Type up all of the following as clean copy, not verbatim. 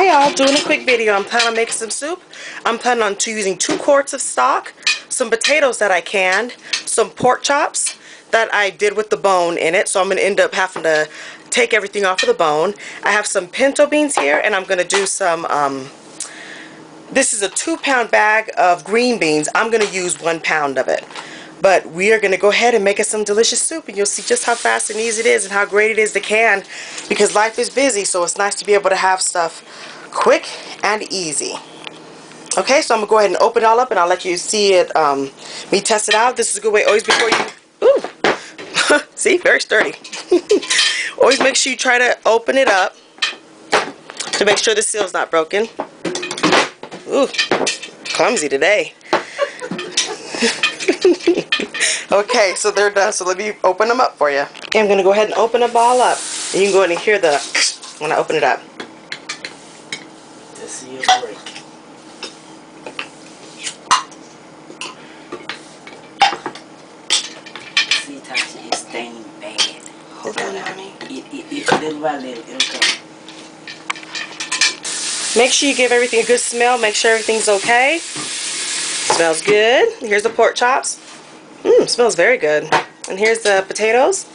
Hi y'all, doing a quick video. I'm planning on making some soup. I'm planning on using 2 quarts of stock, some potatoes that I canned, some pork chops that I did with the bone in it, so I'm going to end up having to take everything off of the bone. I have some pinto beans here, and I'm going to do some, this is a 2-pound bag of green beans. I'm going to use 1 pound of it. But we are going to go ahead and make us some delicious soup, and you'll see just how fast and easy it is and how great it is to can, because life is busy, so it's nice to be able to have stuff quick and easy. Okay, so I'm going to go ahead and open it all up, and I'll let you see it, me test it out. This is a good way always before you, ooh, see, very sturdy. Always make sure you try to open it up to make sure the seal's not broken. Ooh, clumsy today. Okay, so they're done, so let me open them up for you. Okay, I'm going to go ahead and open them all up, and you can go ahead and hear the when I open it up. The seal break. See, Tasha, it's staining bad. Hold on, honey. It little by little, it'll come. Make sure you give everything a good smell. Make sure everything's okay. Smells good. Here's the pork chops. Smells very good. And here's the potatoes.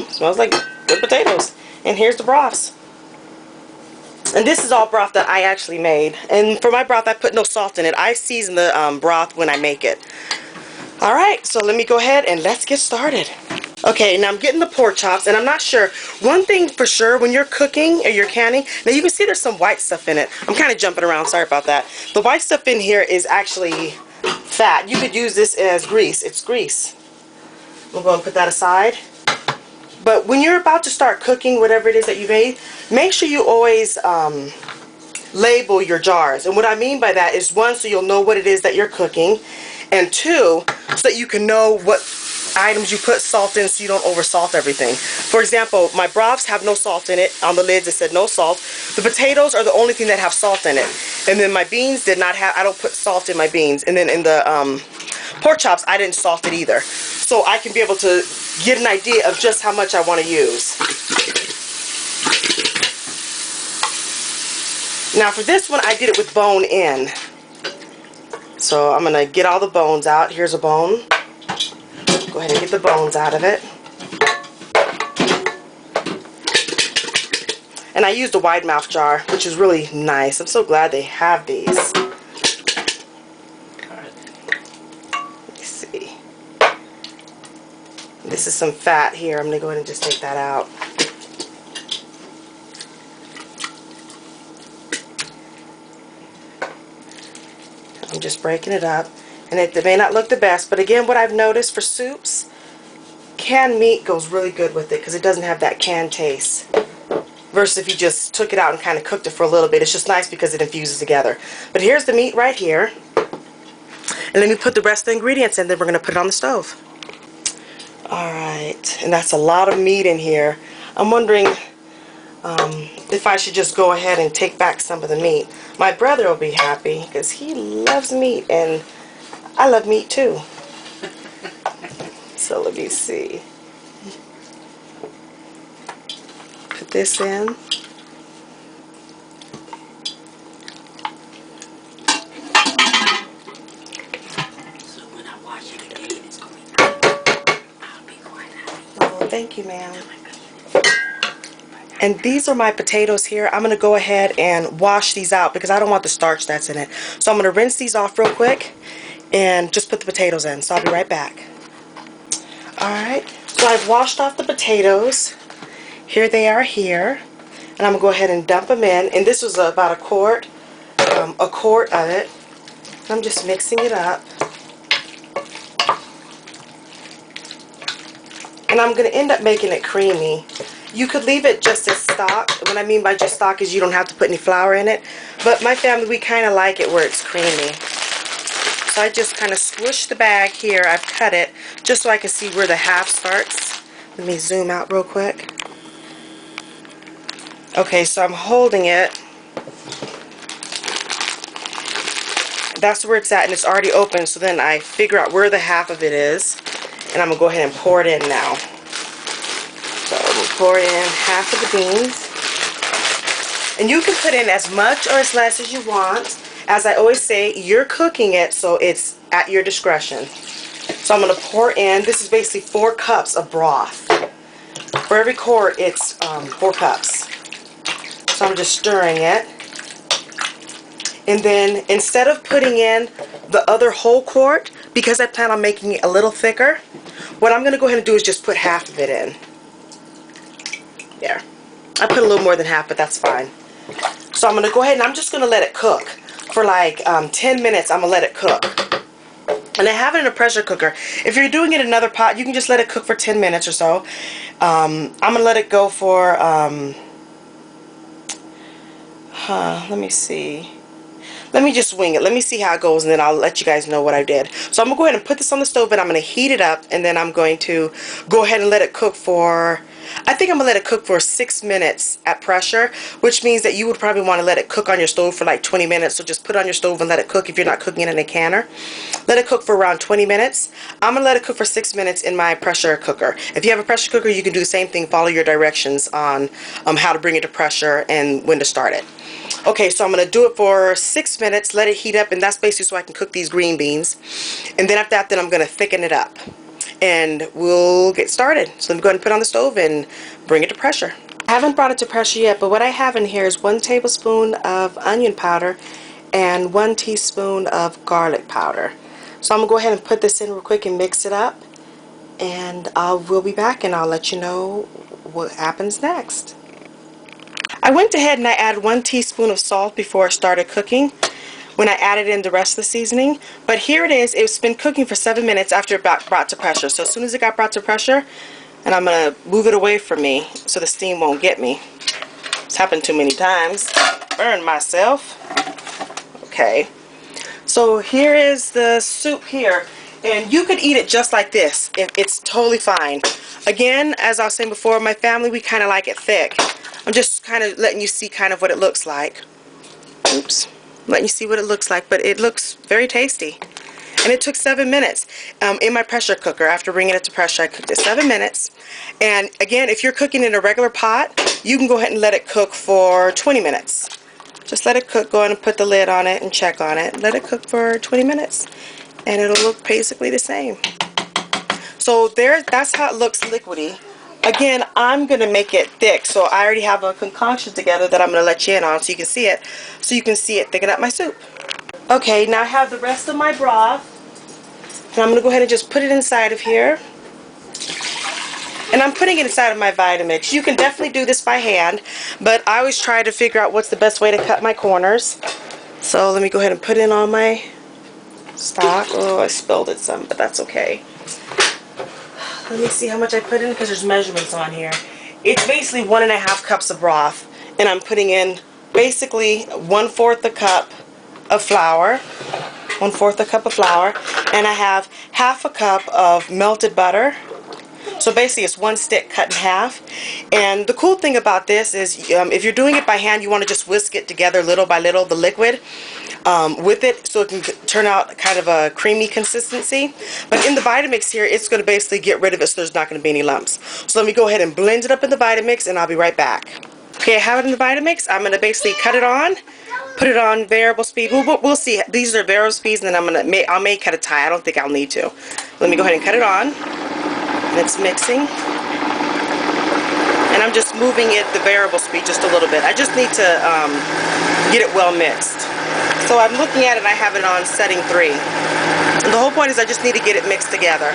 Smells like good potatoes. And here's the broths. And this is all broth that I actually made. And for my broth, I put no salt in it. I season the broth when I make it. Alright, so let me go ahead and let's get started. Okay, now I'm getting the pork chops, and I'm not sure. One thing for sure, when you're cooking or you're canning, now you can see there's some white stuff in it. I'm kind of jumping around, sorry about that. The white stuff in here is actually fat. You could use this as grease. It's grease. I'm going to put that aside. But when you're about to start cooking whatever it is that you made, make sure you always label your jars. And what I mean by that is, 1, so you'll know what it is that you're cooking, and 2, so that you can know what items you put salt in so you don't over salt everything. For example, my broths have no salt in it. On the lids it said no salt. The potatoes are the only thing that have salt in it. And then my beans did not have, I don't put salt in my beans. And then in the pork chops, I didn't salt it either. So I can be able to get an idea of just how much I want to use. Now for this one, I did it with bone in. So I'm going to get all the bones out. Here's a bone. Go ahead and get the bones out of it. And I used a wide mouth jar, which is really nice. I'm so glad they have these. Let me see. This is some fat here. I'm going to go ahead and just take that out. I'm just breaking it up. And it may not look the best, but again, what I've noticed for soups, canned meat goes really good with it because it doesn't have that canned taste. Versus if you just took it out and kind of cooked it for a little bit. It's just nice because it infuses together. But here's the meat right here. And let me put the rest of the ingredients in, then we're going to put it on the stove. Alright, and that's a lot of meat in here. I'm wondering if I should just go ahead and take back some of the meat. My brother will be happy because he loves meat, and I love meat too. So let me see. Put this in. So when I wash it again, it's going to be good. I'll be quite happy. Oh, thank you, ma'am. And these are my potatoes here. I'm going to go ahead and wash these out because I don't want the starch that's in it. So I'm going to rinse these off real quick and just put the potatoes in. So I'll be right back. Alright, so I've washed off the potatoes. Here they are here. And I'm going to go ahead and dump them in. And this was about a quart of it. And I'm just mixing it up. And I'm going to end up making it creamy. You could leave it just as stock. What I mean by just stock is you don't have to put any flour in it. But my family, we kind of like it where it's creamy. So I just kind of squish the bag here. I've cut it just so I can see where the half starts. Let me zoom out real quick. Okay, so I'm holding it. That's where it's at, and it's already open. So then I figure out where the half of it is. And I'm going to go ahead and pour it in now. So I'm going to pour in half of the beans. And you can put in as much or as less as you want. As I always say, you're cooking it, so it's at your discretion. So I'm going to pour in, this is basically 4 cups of broth. For every quart, it's 4 cups. So I'm just stirring it. And then instead of putting in the other whole quart, because I plan on making it a little thicker, what I'm going to go ahead and do is just put half of it in. There. I put a little more than half, but that's fine. So I'm going to go ahead and I'm just going to let it cook. For like 10 minutes, I'm going to let it cook. And I have it in a pressure cooker. If you're doing it in another pot, you can just let it cook for 10 minutes or so. I'm going to let it go for, let me see. Let me just wing it. Let me see how it goes, and then I'll let you guys know what I did. So I'm going to go ahead and put this on the stove, and I'm going to heat it up, and then I'm going to go ahead and let it cook for, I think I'm going to let it cook for 6 minutes at pressure, which means that you would probably want to let it cook on your stove for like 20 minutes. So just put it on your stove and let it cook if you're not cooking it in a canner. Let it cook for around 20 minutes. I'm going to let it cook for 6 minutes in my pressure cooker. If you have a pressure cooker, you can do the same thing. Follow your directions on how to bring it to pressure and when to start it. Okay, so I'm going to do it for 6 minutes, let it heat up, and that's basically so I can cook these green beans. And then after that, then I'm going to thicken it up. And we'll get started. So let me go ahead and put it on the stove and bring it to pressure. I haven't brought it to pressure yet, but what I have in here is 1 tablespoon of onion powder and 1 teaspoon of garlic powder. So I'm going to go ahead and put this in real quick and mix it up. And we'll be back and I'll let you know what happens next. I went ahead and I added 1 teaspoon of salt before I started cooking when I added in the rest of the seasoning. But here it is. It's been cooking for 7 minutes after it got brought to pressure. So as soon as it got brought to pressure, and I'm going to move it away from me so the steam won't get me. It's happened too many times. Burned myself. Okay. So here is the soup here. And you could eat it just like this. It's totally fine. Again, as I was saying before, my family, we kind of like it thick. I'm just kind of letting you see kind of what it looks like. Oops. Letting you see what it looks like, but it looks very tasty. And it took 7 minutes in my pressure cooker. After bringing it to pressure, I cooked it 7 minutes. And again, if you're cooking in a regular pot, you can go ahead and let it cook for 20 minutes. Just let it cook. Go ahead and put the lid on it and check on it. Let it cook for 20 minutes. And it'll look basically the same. So that's how it looks liquidy. Again, I'm going to make it thick, so I already have a concoction together that I'm going to let you in on so you can see it. So you can see it thicken up my soup. Okay, now I have the rest of my broth. And I'm going to go ahead and just put it inside of here. And I'm putting it inside of my Vitamix. You can definitely do this by hand, but I always try to figure out what's the best way to cut my corners. So let me go ahead and put in all my stock. Oh, I spilled it some, but that's okay. Let me see how much I put in because there's measurements on here. It's basically 1.5 cups of broth, and I'm putting in basically 1/4 a cup of flour, 1/4 a cup of flour, and I have 1/2 a cup of melted butter. So basically it's 1 stick cut in half. And the cool thing about this is if you're doing it by hand, you want to just whisk it together little by little, the liquid with it, so it can turn out kind of a creamy consistency. But in the Vitamix here, it's going to basically get rid of it so there's not going to be any lumps. So let me go ahead and blend it up in the Vitamix and I'll be right back. Okay, I have it in the Vitamix. I'm going to basically cut it on, put it on variable speed. We'll see. These are variable speeds, and then I may cut a tie. I don't think I'll need to. Let me go ahead and cut it on. And it's mixing. And I'm just moving it the variable speed just a little bit. I just need to get it well mixed. So I'm looking at it and I have it on setting 3. And the whole point is I just need to get it mixed together.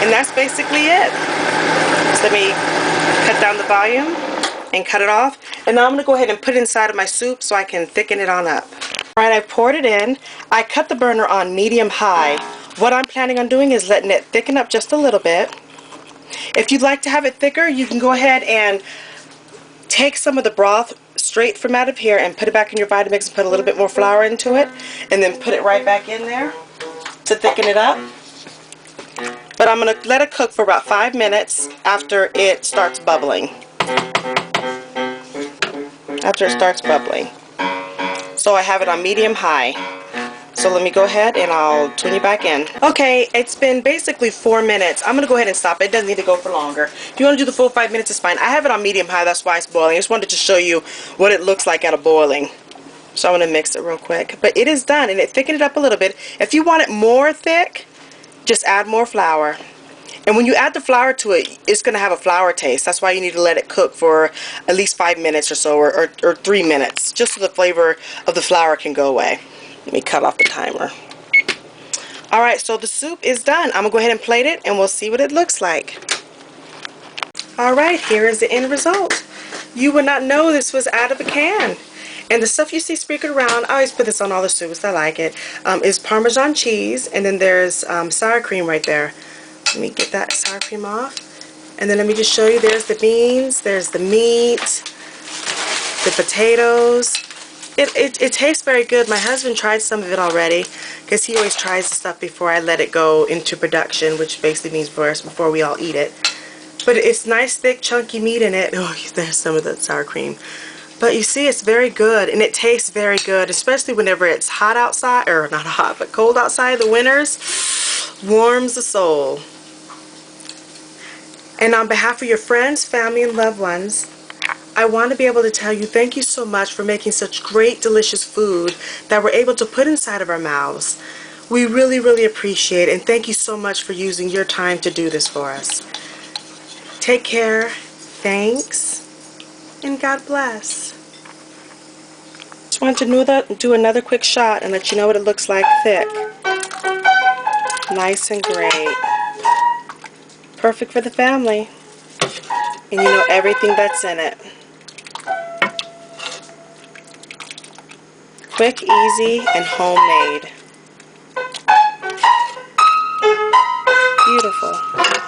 And that's basically it. So let me cut down the volume and cut it off. And now I'm going to go ahead and put it inside of my soup so I can thicken it on up. Alright, I poured it in. I cut the burner on medium-high. What I'm planning on doing is letting it thicken up just a little bit. If you'd like to have it thicker, you can go ahead and take some of the broth straight from out of here and put it back in your Vitamix and put a little bit more flour into it, and then put it right back in there to thicken it up. But I'm going to let it cook for about 5 minutes after it starts bubbling. After it starts bubbling. So I have it on medium-high. So let me go ahead and I'll tune you back in. Okay, it's been basically 4 minutes. I'm going to go ahead and stop. It doesn't need to go for longer. If you want to do the full 5 minutes, it's fine. I have it on medium high. That's why it's boiling. I just wanted to show you what it looks like at a boiling. So I'm going to mix it real quick. But it is done, and it thickened it up a little bit. If you want it more thick, just add more flour. And when you add the flour to it, it's going to have a flour taste. That's why you need to let it cook for at least 5 minutes or so, or 3 minutes, just so the flavor of the flour can go away. Let me cut off the timer. Alright, so the soup is done. I'm going to go ahead and plate it, and we'll see what it looks like. Alright, here is the end result. You would not know this was out of a can. And the stuff you see sprinkled around, I always put this on all the soups, I like it, is Parmesan cheese, and then there's sour cream right there. Let me get that sour cream off. And then let me just show you, there's the beans, there's the meat, the potatoes. It tastes very good. My husband tried some of it already because he always tries the stuff before I let it go into production, which basically means before we all eat it. But it's nice, thick, chunky meat in it. Oh, there's some of that sour cream. But you see, it's very good, and it tastes very good, especially whenever it's hot outside, or not hot, but cold outside. The winters warms the soul. And on behalf of your friends, family, and loved ones, I want to be able to tell you thank you so much for making such great, delicious food that we're able to put inside of our mouths. We really, really appreciate it, and thank you so much for using your time to do this for us. Take care, thanks, and God bless. Just wanted to do another quick shot and let you know what it looks like thick. Nice and great. Perfect for the family. And you know everything that's in it. Quick, easy, and homemade. Beautiful.